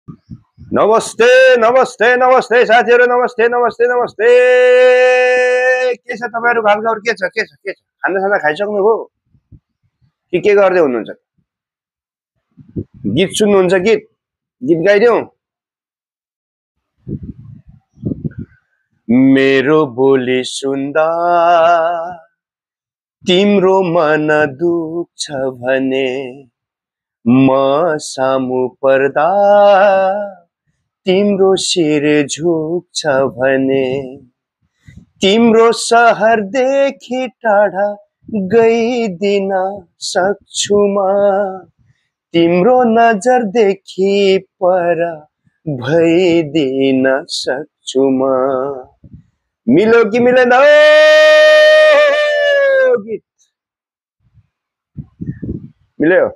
नमस्ते नमस्ते नमस्ते साथीहरु नमस्ते नमस्ते नमस्ते के छ तपाईहरुको हालखबर के छ खाना खाइसक्नुभयो के गर्दै हुनुहुन्छ गीत सुन्नुहुन्छ गीत गाइदेऊ मेरो बोली सुन्दा तिम्रो मन दुख्छ भने म सामु पर्दा तिम्रो शिर झुक्छ भने तिम्रो शहरदेखि टाढा गइदिन सक्छु म तिम्रो नजरदेखि पर भइदिन सक्छु म मिल्यो कि मिलेन गीत मिल्यो